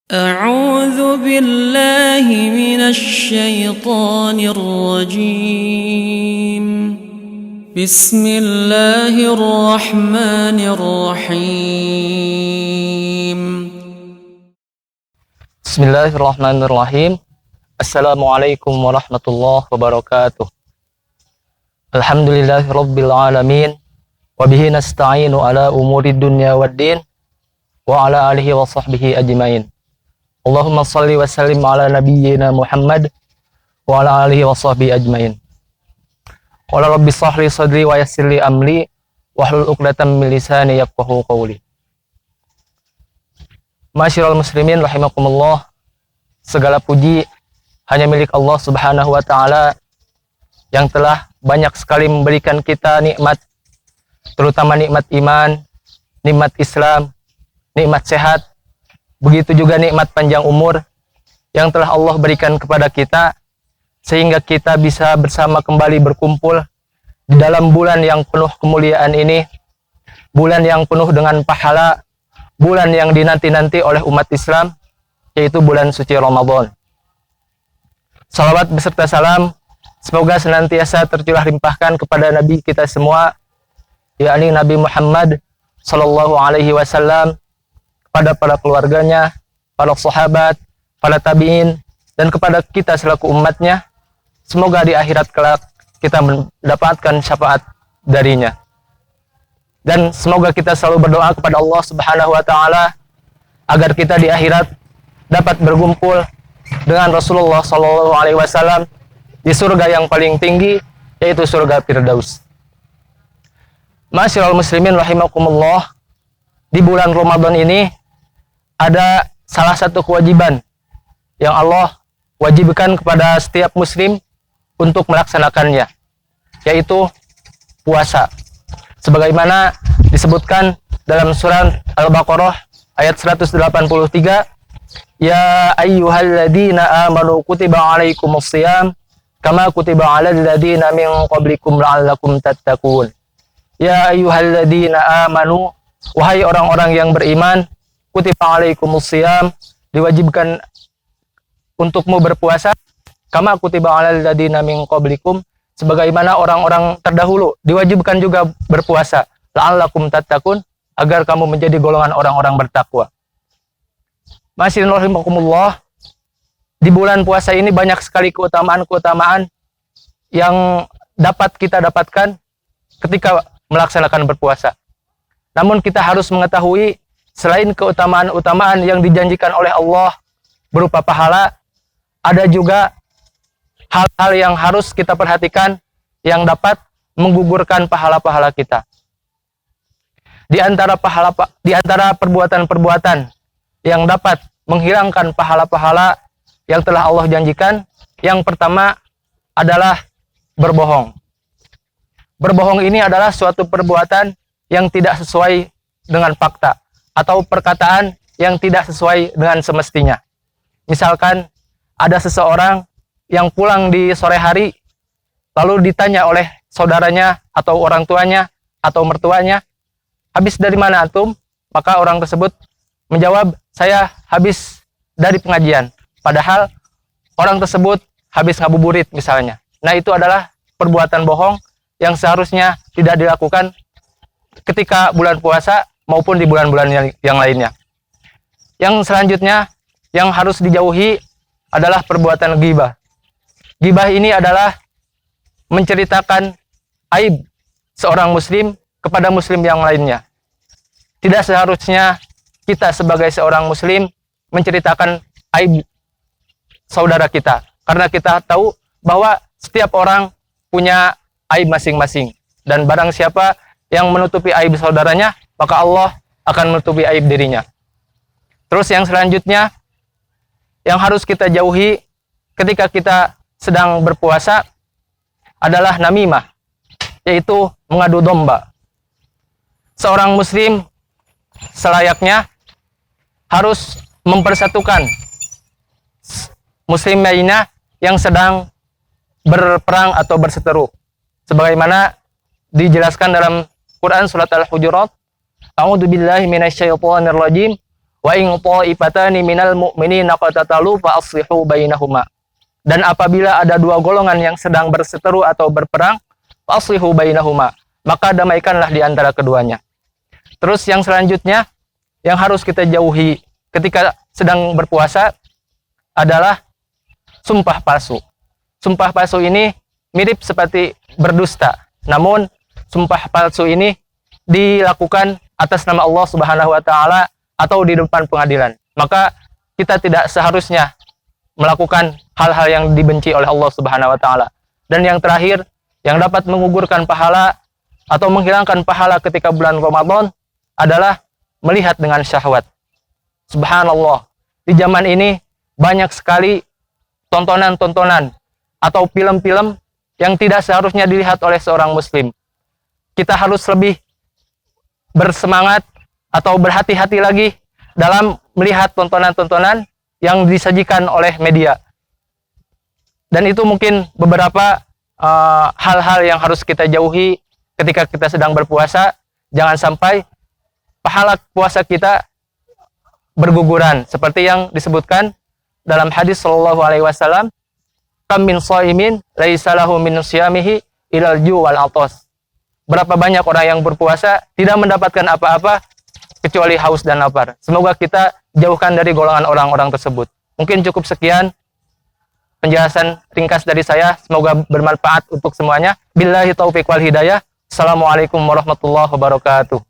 أعوذ بالله من الشيطان الرجيم بسم الله الرحمن الرحيم Bismillahirrahmanirrahim. Assalamualaikum warahmatullahi wabarakatuh. Alhamdulillahirabbil alamin wa bihi nasta'inu ala umuri dunya waddin wa ala alihi wa sahbihi ajmain. Allahumma shalli wa sallim ala nabiyyina Muhammad wa ala alihi wa sahbihi ajmain. Qala rabbi shrah li sadri wa yassir li amri wahlul 'uqdatam min lisani yafqahu qawli. Masyiral muslimin rahimakumullah, segala puji hanya milik Allah Subhanahu wa taala yang telah banyak sekali memberikan kita nikmat, terutama nikmat iman, nikmat Islam, nikmat sehat, begitu juga nikmat panjang umur yang telah Allah berikan kepada kita sehingga kita bisa bersama kembali berkumpul di dalam bulan yang penuh kemuliaan ini, bulan yang penuh dengan pahala, bulan yang dinanti-nanti oleh umat Islam, yaitu bulan suci Ramadan. Salawat beserta salam semoga senantiasa tercurah limpahkan kepada Nabi kita semua, yakni Nabi Muhammad sallallahu alaihi wasallam, kepada para keluarganya, para sahabat, para tabi'in, dan kepada kita selaku umatnya. Semoga di akhirat kelak kita mendapatkan syafaat darinya. Dan semoga kita selalu berdoa kepada Allah Subhanahu wa taala agar kita di akhirat dapat berkumpul dengan Rasulullah sallallahu alaihi wasallam di surga yang paling tinggi, yaitu surga Firdaus. Masyiral muslimin rahimakumullah, di bulan Ramadan ini ada salah satu kewajiban yang Allah wajibkan kepada setiap muslim untuk melaksanakannya, yaitu puasa. Sebagaimana disebutkan dalam surat Al-Baqarah ayat 183, ya ayyuhalladzina amanu kutiba alaikumusshiyam kama kutiba alal ladzina min qablikum la'allakum tattaqun. Ya ayyuhalladzina amanu, wahai orang-orang yang beriman, kutiba alaikumusshiyam, diwajibkan untukmu berpuasa, kama kutiba alal ladzina min qablikum, sebagaimana orang-orang terdahulu diwajibkan juga berpuasa, la'allakum tattaqun, agar kamu menjadi golongan orang-orang bertakwa. Masyirin rahimakumullah, di bulan puasa ini banyak sekali keutamaan-keutamaan yang dapat kita dapatkan ketika melaksanakan berpuasa. Namun kita harus mengetahui, selain keutamaan-keutamaan yang dijanjikan oleh Allah berupa pahala, ada juga hal-hal yang harus kita perhatikan yang dapat menggugurkan pahala-pahala kita. Di antara perbuatan-perbuatan yang dapat menghilangkan pahala-pahala yang telah Allah janjikan, yang pertama adalah berbohong. Berbohong ini adalah suatu perbuatan yang tidak sesuai dengan fakta atau perkataan yang tidak sesuai dengan semestinya. Misalkan ada seseorang yang pulang di sore hari, lalu ditanya oleh saudaranya atau orang tuanya atau mertuanya, habis dari mana antum? Maka orang tersebut menjawab, saya habis dari pengajian. Padahal orang tersebut habis ngabuburit misalnya. Nah, itu adalah perbuatan bohong yang seharusnya tidak dilakukan ketika bulan puasa maupun di bulan-bulan yang lainnya. Yang selanjutnya yang harus dijauhi adalah perbuatan ghibah. Ghibah ini adalah menceritakan aib seorang muslim kepada muslim yang lainnya. Tidak seharusnya kita sebagai seorang muslim menceritakan aib saudara kita, karena kita tahu bahwa setiap orang punya aib masing-masing, dan barang siapa yang menutupi aib saudaranya, maka Allah akan menutupi aib dirinya. Terus yang selanjutnya yang harus kita jauhi ketika kita sedang berpuasa adalah namimah, yaitu mengadu domba. Seorang muslim selayaknya harus mempersatukan muslim lainnya yang sedang berperang atau berseteru. Sebagaimana dijelaskan dalam Quran surat Al-Hujurat, a'udzubillahi minasyaitonirrajim, Wa in ta'ifatani minal mu'minina qatatalu fa aslihu bainahuma. Dan apabila ada dua golongan yang sedang berseteru atau berperang, fa aslihu bainahuma, maka damaikanlah di antara keduanya. Terus yang selanjutnya yang harus kita jauhi ketika sedang berpuasa adalah sumpah palsu. Sumpah palsu ini mirip seperti berdusta. Namun sumpah palsu ini dilakukan atas nama Allah Subhanahu wa taala atau di depan pengadilan. Maka kita tidak seharusnya melakukan hal-hal yang dibenci oleh Allah Subhanahu wa taala. Dan yang terakhir, yang dapat mengugurkan pahala atau menghilangkan pahala ketika bulan Ramadan adalah melihat dengan syahwat. Subhanallah, di zaman ini banyak sekali tontonan-tontonan atau film-film yang tidak seharusnya dilihat oleh seorang muslim. Kita harus lebih bersemangat atau berhati-hati lagi dalam melihat tontonan-tontonan yang disajikan oleh media. Dan itu mungkin beberapa hal-hal yang harus kita jauhi ketika kita sedang berpuasa. Jangan sampai pahala puasa kita berguguran seperti yang disebutkan dalam hadis sallallahu alaihi wasallam, kam min shaimin laisa lahu min siyamihi ilal ju' wal atas. Berapa banyak orang yang berpuasa tidak mendapatkan apa-apa kecuali haus dan lapar. Semoga kita jauhkan dari golongan orang-orang tersebut. Mungkin cukup sekian penjelasan ringkas dari saya. Semoga bermanfaat untuk semuanya. Billahi taufiq wal hidayah. Assalamualaikum warahmatullahi wabarakatuh.